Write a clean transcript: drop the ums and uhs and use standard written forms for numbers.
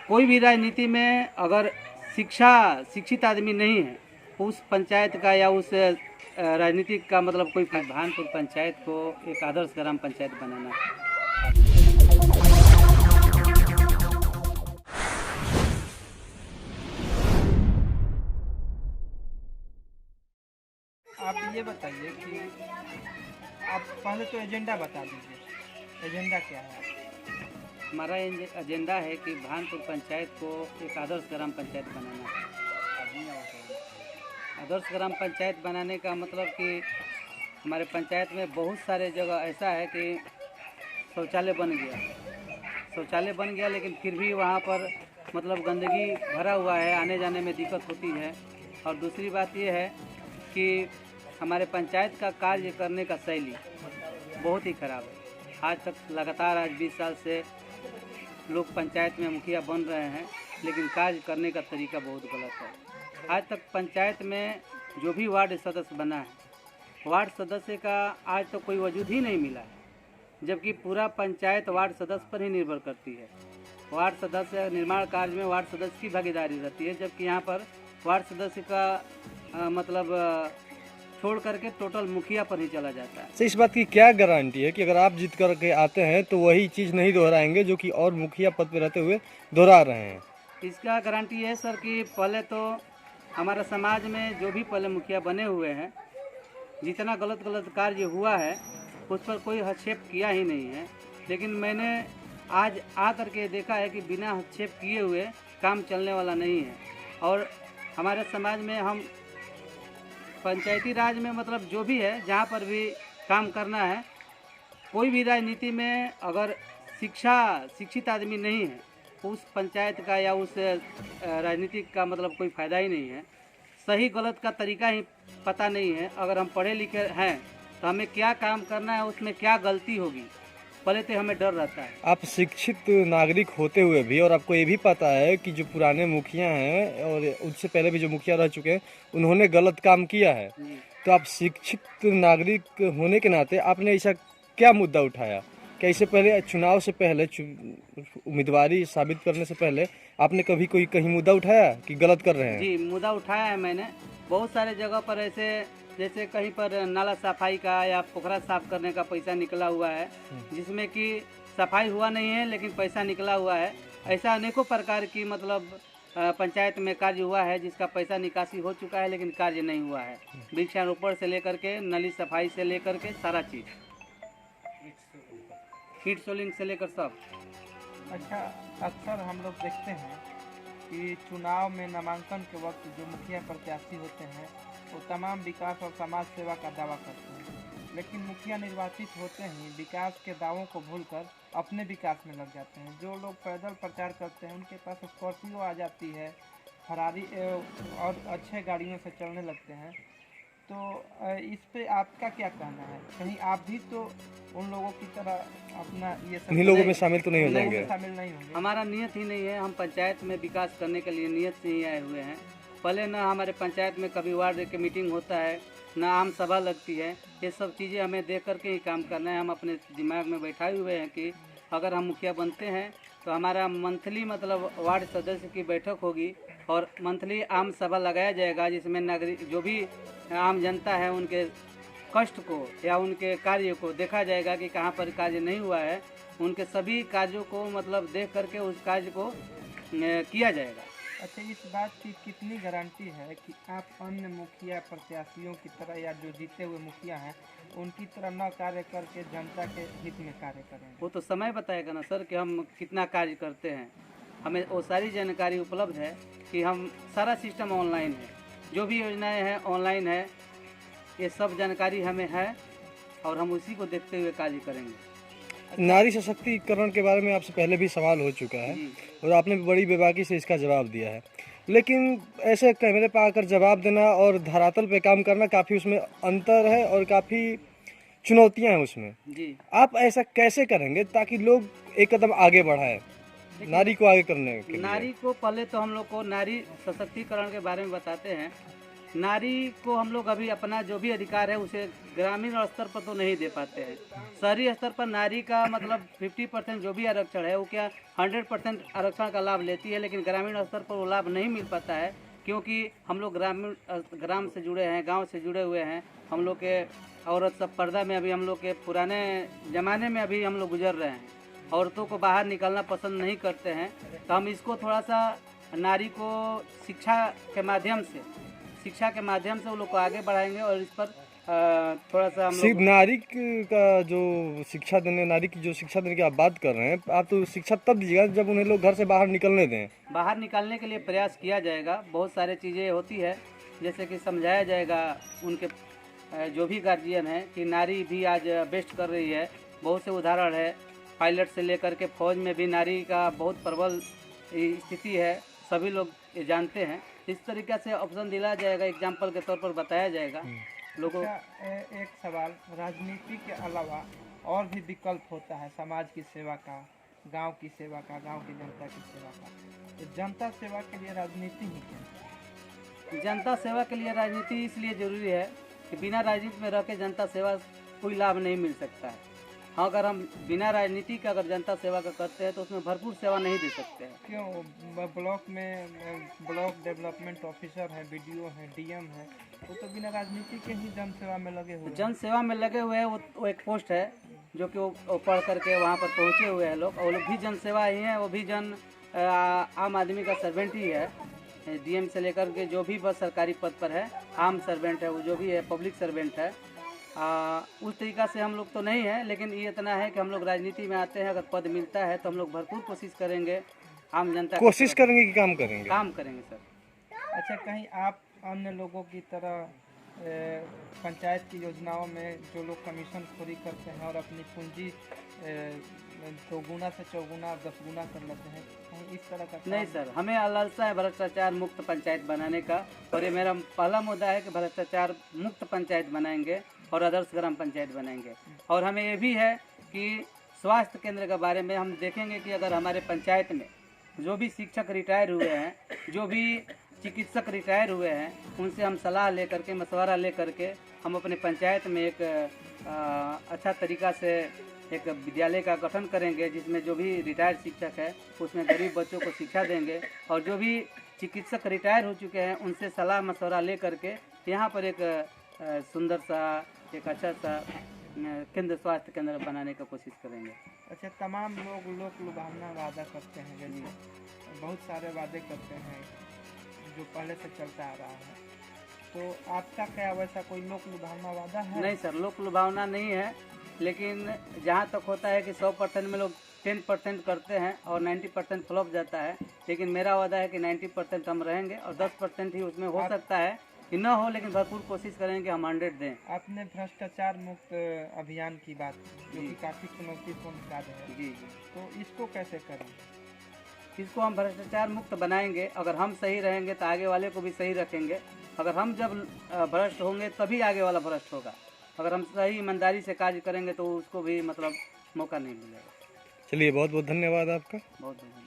कोई भी राजनीति में अगर शिक्षित आदमी नहीं है, उस पंचायत का या उस राजनीतिक का मतलब कोई भानपुर पंचायत को एक आदर्श ग्राम पंचायत बनाना है। आप ये बताइए कि आप पहले तो एजेंडा बता दीजिए, एजेंडा क्या है? हमारा एजेंडा है कि भानपुर पंचायत को एक आदर्श ग्राम पंचायत बनाना है। आदर्श ग्राम पंचायत बनाने का मतलब कि हमारे पंचायत में बहुत सारे जगह ऐसा है कि शौचालय बन गया लेकिन फिर भी वहाँ पर मतलब गंदगी भरा हुआ है, आने जाने में दिक्कत होती है। और दूसरी बात ये है कि हमारे पंचायत का कार्य करने का शैली बहुत ही ख़राब है। आज तक लगातार 20 साल से लोग पंचायत में मुखिया बन रहे हैं, लेकिन कार्य करने का तरीका बहुत गलत है। आज तक पंचायत में जो भी वार्ड सदस्य बना है, वार्ड सदस्य का आज तक कोई वजूद ही नहीं मिला है, जबकि पूरा पंचायत वार्ड सदस्य पर ही निर्भर करती है। वार्ड सदस्य निर्माण कार्य में वार्ड सदस्य की भागीदारी रहती है, जबकि यहाँ पर वार्ड सदस्य का मतलब छोड़ करके टोटल मुखिया पर ही चला जाता है। तो इस बात की क्या गारंटी है कि अगर आप जीत करके आते हैं तो वही चीज़ नहीं दोहराएंगे जो कि और मुखिया पद पर रहते हुए दोहरा रहे हैं? इसका गारंटी है सर कि पहले तो हमारे समाज में जो भी पहले मुखिया बने हुए हैं, जितना गलत कार्य हुआ है उस पर कोई हस्तक्षेप किया ही नहीं है। लेकिन मैंने आज आ करके देखा है कि बिना हस्तक्षेप किए हुए काम चलने वाला नहीं है। और हमारे समाज में हम पंचायती राज में मतलब जो भी है, जहाँ पर भी काम करना है, कोई भी राजनीति में अगर शिक्षित आदमी नहीं है, उस पंचायत का या उस राजनीतिक का मतलब कोई फ़ायदा ही नहीं है। सही गलत का तरीका ही पता नहीं है। अगर हम पढ़े लिखे हैं तो हमें क्या काम करना है, उसमें क्या गलती होगी, पहले तो हमें डर रहता है। आप शिक्षित नागरिक होते हुए भी, और आपको ये भी पता है कि जो पुराने मुखिया हैं और उससे पहले भी जो मुखिया रह चुके हैं उन्होंने गलत काम किया है, तो आप शिक्षित नागरिक होने के नाते आपने ऐसा क्या मुद्दा उठाया? क्या इससे पहले चुनाव से पहले उम्मीदवारी साबित करने से पहले आपने कभी कोई कहीं मुद्दा उठाया कि गलत कर रहे हैं? जी, मुद्दा उठाया है मैंने। बहुत सारे जगह पर ऐसे, जैसे कहीं पर नाला सफाई का या पोखरा साफ करने का पैसा निकला हुआ है, जिसमें कि सफाई हुआ नहीं है लेकिन पैसा निकला हुआ है। ऐसा अनेकों प्रकार की मतलब पंचायत में कार्य हुआ है जिसका पैसा निकासी हो चुका है लेकिन कार्य नहीं हुआ है। वृक्षारोपण से लेकर के नली सफाई से लेकर के सारा चीज़, हीट सोलिंग से लेकर सब। अच्छा, अक्सर हम लोग देखते हैं कि चुनाव में नामांकन के वक्त जो मुखिया प्रत्याशी होते हैं वो तमाम विकास और समाज सेवा का दावा करते हैं, लेकिन मुखिया निर्वाचित होते ही विकास के दावों को भूलकर अपने विकास में लग जाते हैं। जो लोग पैदल प्रचार करते हैं उनके पास स्कॉर्पियो आ जाती है, फरारी और अच्छे गाड़ियों से चलने लगते हैं। तो इस पे आपका क्या कहना है? कहीं आप भी तो उन लोगों की तरह अपना ये सब इन्हीं लोगों में शामिल तो नहीं हो जाएंगे? शामिल नहीं होंगे। हमारा नियत ही नहीं है। हम पंचायत में विकास करने के लिए नियत से ही आए हुए हैं। पहले ना हमारे पंचायत में कभी वार्ड की मीटिंग होता है, ना आम सभा लगती है। ये सब चीज़ें हमें देख करके ही काम करना है। हम अपने दिमाग में बैठाए हुए हैं कि अगर हम मुखिया बनते हैं तो हमारा मंथली मतलब वार्ड सदस्य की बैठक होगी और मंथली आम सभा लगाया जाएगा, जिसमें नागरिक जो भी आम जनता है उनके कष्ट को या उनके कार्य को देखा जाएगा कि कहाँ पर कार्य नहीं हुआ है। उनके सभी कार्यों को मतलब देख करके उस कार्य को किया जाएगा। अच्छा, इस बात की कितनी गारंटी है कि आप अन्य मुखिया प्रत्याशियों की तरह या जो जीते हुए मुखिया हैं उनकी तरह न कार्य करके जनता के हित में कार्य करें? वो तो समय बताएगा ना सर कि हम कितना कार्य करते हैं। हमें वो सारी जानकारी उपलब्ध है कि हम सारा सिस्टम ऑनलाइन है, जो भी योजनाएं हैं ऑनलाइन है, ये सब जानकारी हमें है और हम उसी को देखते हुए कार्य करेंगे। नारी सशक्तिकरण के बारे में आपसे पहले भी सवाल हो चुका है और आपने बड़ी बेबाकी से इसका जवाब दिया है, लेकिन ऐसे कैमरे पर आकर जवाब देना और धरातल पे काम करना काफ़ी उसमें अंतर है और काफ़ी चुनौतियां हैं उसमें जी। आप ऐसा कैसे करेंगे ताकि लोग एक कदम आगे बढ़ाएं नारी को आगे करने के लिए? नारी को पहले तो हम लोग को नारी सशक्तिकरण के बारे में बताते हैं। नारी को हम लोग अभी अपना जो भी अधिकार है उसे ग्रामीण स्तर पर तो नहीं दे पाते हैं। शहरी स्तर पर नारी का मतलब 50% जो भी आरक्षण है वो क्या 100% आरक्षण का लाभ लेती है, लेकिन ग्रामीण स्तर पर वो लाभ नहीं मिल पाता है, क्योंकि हम लोग ग्राम से जुड़े हैं, गांव से जुड़े हुए हैं। हम लोग के औरत सब पर्दा में अभी हम लोग के पुराने ज़माने में अभी हम लोग गुजर रहे हैं। औरतों को बाहर निकलना पसंद नहीं करते हैं, तो हम इसको थोड़ा सा नारी को शिक्षा के माध्यम से वो लोग को आगे बढ़ाएंगे और इस पर थोड़ा सा हम सिर्फ लोग नारी का जो शिक्षा देने, नारी की जो शिक्षा देने की आप बात कर रहे हैं, आप तो शिक्षा तब दीजिएगा जब उन्हें लोग घर से बाहर निकलने दें। बाहर निकालने के लिए प्रयास किया जाएगा। बहुत सारे चीज़ें होती है, जैसे कि समझाया जाएगा उनके जो भी गार्जियन हैं कि नारी भी आज बेस्ट कर रही है। बहुत से उदाहरण है, पायलट से लेकर के फौज में भी नारी का बहुत प्रबल स्थिति है, सभी लोग ये जानते हैं। इस तरीके से ऑप्शन दिलाया जाएगा, एग्जाम्पल के तौर पर बताया जाएगा लोगों। एक सवाल, राजनीति के अलावा और भी विकल्प होता है समाज की सेवा का, गांव की सेवा का, गांव की जनता की सेवा का। तो जनता सेवा के लिए राजनीति ही क्यों? जनता सेवा के लिए राजनीति इसलिए जरूरी है कि बिना राजनीति में रह के जनता सेवा कोई लाभ नहीं मिल सकता है। हाँ, अगर हम बिना राजनीति के अगर जनता सेवा का करते हैं तो उसमें भरपूर सेवा नहीं दे सकते हैं। क्यों? ब्लॉक में ब्लॉक डेवलपमेंट ऑफिसर है, BDO है, DM है, वो तो बिना राजनीति के ही जन सेवा में लगे हुए हैं। जन सेवा में लगे हुए हैं, वो एक पोस्ट है जो कि वो पढ़ करके वहाँ पर पहुँचे हुए हैं लोग, और लोग भी जन सेवा ही हैं। वो भी आम आदमी का सर्वेंट ही है। DM से लेकर के जो भी बस सरकारी पद पर है, आम सर्वेंट है, वो जो भी है पब्लिक सर्वेंट है। उस तरीक़ा से हम लोग तो नहीं है, लेकिन ये इतना है कि हम लोग राजनीति में आते हैं, अगर पद मिलता है तो हम लोग भरपूर कोशिश करेंगे, आम जनता कोशिश करेंगे कि काम करेंगे। काम करेंगे सर। अच्छा, कहीं आप अन्य लोगों की तरह पंचायत की योजनाओं में जो लोग कमीशन खोरी करते हैं और अपनी पूंजी 2 गुना से 4 गुना 10 गुना कर लेते हैं, कहीं इस तरह का? नहीं सर, हमें लालसा है भ्रष्टाचार मुक्त पंचायत बनाने का, और ये मेरा पहला मुद्दा है कि भ्रष्टाचार मुक्त पंचायत बनाएंगे और आदर्श ग्राम पंचायत बनाएंगे। और हमें ये भी है कि स्वास्थ्य केंद्र के बारे में हम देखेंगे कि अगर हमारे पंचायत में जो भी शिक्षक रिटायर हुए हैं, जो भी चिकित्सक रिटायर हुए हैं, उनसे हम सलाह लेकर के, मशवरा लेकर के हम अपने पंचायत में एक अच्छा तरीक़ा से एक विद्यालय का गठन करेंगे, जिसमें जो भी रिटायर्ड शिक्षक है उसमें गरीब बच्चों को शिक्षा देंगे, और जो भी चिकित्सक रिटायर हो चुके हैं उनसे सलाह मशवरा ले करके यहाँ पर एक सुंदर सा, एक अच्छा सा केंद्र, स्वास्थ्य केंद्र बनाने का कोशिश करेंगे। अच्छा, तमाम लोग लोक लुभावना वादा करते हैं, जैसे बहुत सारे वादे करते हैं जो पहले से चलता आ रहा है, तो आपका क्या वैसा कोई लोक लुभावना वादा है? नहीं सर, लोक लुभावना नहीं है, लेकिन जहाँ तक होता है कि 100% में लोग 10% करते हैं और 90% फ्लॉप जाता है, लेकिन मेरा वादा है कि 90% हम रहेंगे और 10% ही उसमें हो सकता है कि न हो, लेकिन भरपूर कोशिश करेंगे हम 100 दें। आपने भ्रष्टाचार मुक्त अभियान की बात की, जो कि काफ़ी चुनौतीपूर्ण कार्य है, जी, तो इसको कैसे करें? इसको हम भ्रष्टाचार मुक्त बनाएंगे। अगर हम सही रहेंगे तो आगे वाले को भी सही रखेंगे। अगर हम जब भ्रष्ट होंगे तभी आगे वाला भ्रष्ट होगा। अगर हम सही ईमानदारी से कार्य करेंगे तो उसको भी मतलब मौका नहीं मिलेगा। चलिए, बहुत बहुत धन्यवाद आपका। बहुत धन्यवाद।